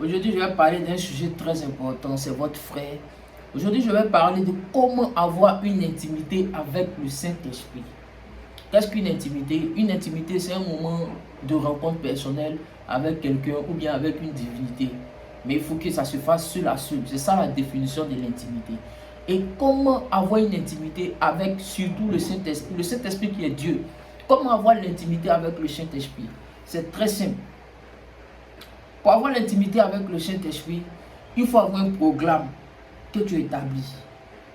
Aujourd'hui, je vais parler d'un sujet très important, c'est votre frère. Aujourd'hui, je vais parler de comment avoir une intimité avec le Saint-Esprit. Qu'est-ce qu'une intimité? Une intimité, c'est un moment de rencontre personnelle avec quelqu'un ou bien avec une divinité. Mais il faut que ça se fasse seul à seul. C'est ça la définition de l'intimité. Et comment avoir une intimité avec surtout le Saint-Esprit qui est Dieu? Comment avoir l'intimité avec le Saint-Esprit? C'est très simple. Pour avoir l'intimité avec le Saint-Esprit, il faut avoir un programme que tu établis.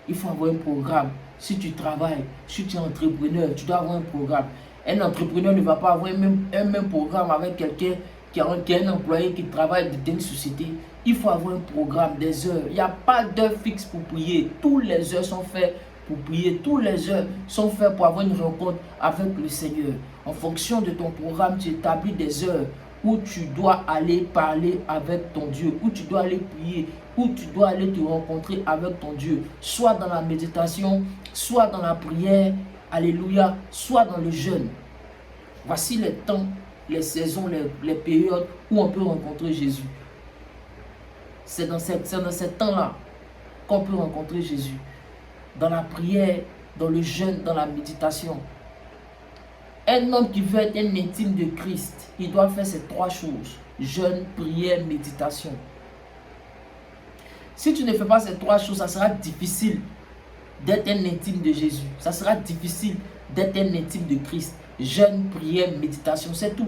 Il faut avoir un programme. Si tu travailles, si tu es entrepreneur, tu dois avoir un programme. Un entrepreneur ne va pas avoir un même programme avec quelqu'un qui est un employé qui travaille dans une société. Il faut avoir un programme, des heures. Il n'y a pas d'heure fixe pour prier. Toutes les heures sont faites pour prier. Toutes les heures sont faites pour avoir une rencontre avec le Seigneur. En fonction de ton programme, tu établis des heures où tu dois aller parler avec ton Dieu, où tu dois aller prier, où tu dois aller te rencontrer avec ton Dieu, soit dans la méditation, soit dans la prière, alléluia, soit dans le jeûne. Voici les temps, les saisons, les périodes où on peut rencontrer Jésus. C'est dans ces temps-là qu'on peut rencontrer Jésus. Dans la prière, dans le jeûne, dans la méditation. Un homme qui veut être un intime de Christ, il doit faire ces trois choses. Jeûne, prière, méditation. Si tu ne fais pas ces trois choses, ça sera difficile d'être un intime de Jésus. Ça sera difficile d'être un intime de Christ. Jeûne, prière, méditation, c'est tout.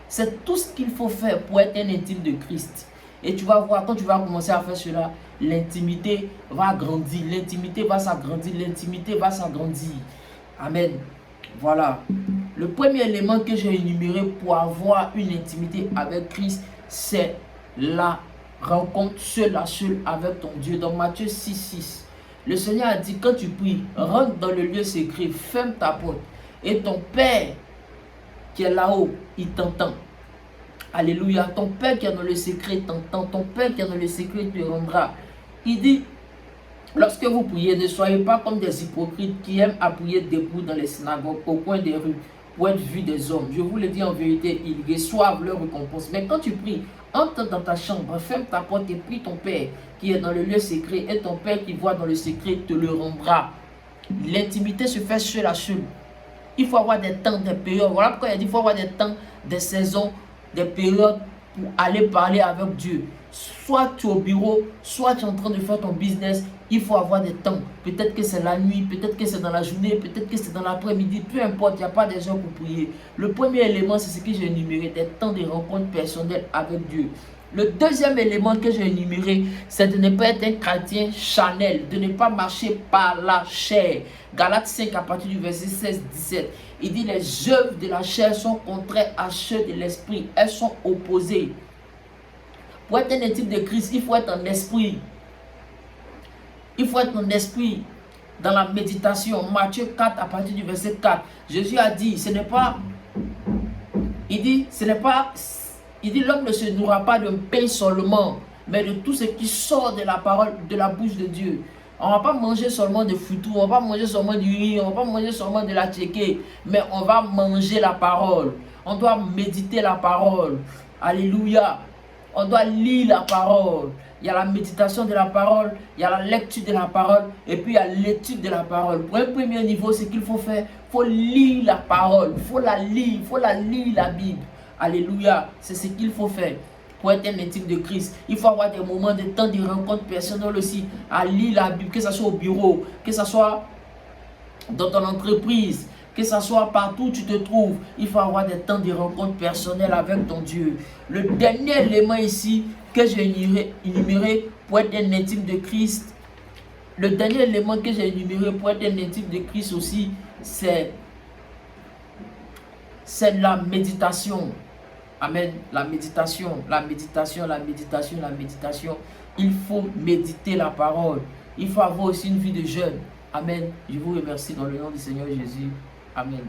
C'est tout ce qu'il faut faire pour être un intime de Christ. Et tu vas voir, quand tu vas commencer à faire cela, l'intimité va grandir, l'intimité va s'agrandir, l'intimité va s'agrandir. Amen. Voilà. Le premier élément que j'ai énuméré pour avoir une intimité avec Christ, c'est la rencontre seul à seul avec ton Dieu. Dans Matthieu 6,6, le Seigneur a dit, quand tu pries, rentre dans le lieu secret, ferme ta porte, et ton Père qui est là-haut, il t'entend. Alléluia. Ton Père qui est dans le secret t'entend. Ton Père qui est dans le secret te rendra. Il dit, lorsque vous priez, ne soyez pas comme des hypocrites qui aiment appuyer debout dans les synagogues, au coin des rues, pour être vus des hommes. Je vous le dis en vérité, ils reçoivent leur récompense. Mais quand tu pries, entre dans ta chambre, ferme ta porte et prie ton Père qui est dans le lieu secret, et ton Père qui voit dans le secret te le rendra. L'intimité se fait seul à seul. Il faut avoir des temps, des périodes. Voilà pourquoi il a dit qu'il faut avoir des temps, des saisons, des périodes pour aller parler avec Dieu. Soit tu es au bureau, soit tu es en train de faire ton business, il faut avoir des temps. Peut-être que c'est la nuit, peut-être que c'est dans la journée, peut-être que c'est dans l'après-midi, peu importe, il n'y a pas des heures pour prier. Le premier élément, c'est ce que j'ai énuméré, des temps de rencontre personnelle avec Dieu. Le deuxième élément que j'ai énuméré, c'est de ne pas être un chrétien charnel, de ne pas marcher par la chair. Galates 5 à partir du verset 16-17. Il dit les œuvres de la chair sont contraires à ceux de l'esprit. Elles sont opposées. Pour être un intime de Christ, il faut être en esprit. Il faut être en esprit dans la méditation. Matthieu 4 à partir du verset 4. Jésus a dit, ce n'est pas... Il dit, l'homme ne se nourra pas d'un pain seulement, mais de tout ce qui sort de la parole, de la bouche de Dieu. On ne va pas manger seulement de foutou, on ne va pas manger seulement du riz, on ne va pas manger seulement de la tchéké, mais on va manger la parole. On doit méditer la parole. Alléluia. On doit lire la parole. Il y a la méditation de la parole, il y a la lecture de la parole, et puis il y a l'étude de la parole. Pour un premier niveau, ce qu'il faut faire, il faut lire la parole, il faut la lire la Bible. Alléluia, c'est ce qu'il faut faire pour être un intime de Christ. Il faut avoir des moments de temps de rencontre personnelle aussi, à lire la Bible, que ce soit au bureau, que ce soit dans ton entreprise, que ce soit partout où tu te trouves. Il faut avoir des temps de rencontre personnelle avec ton Dieu. Le dernier élément ici que j'ai énuméré pour être un intime de Christ, le dernier élément que j'ai énuméré pour être un intime de Christ aussi, c'est la méditation. Amen. La méditation. Il faut méditer la parole. Il faut avoir aussi une vie de jeûne. Amen. Je vous remercie dans le nom du Seigneur Jésus. Amen.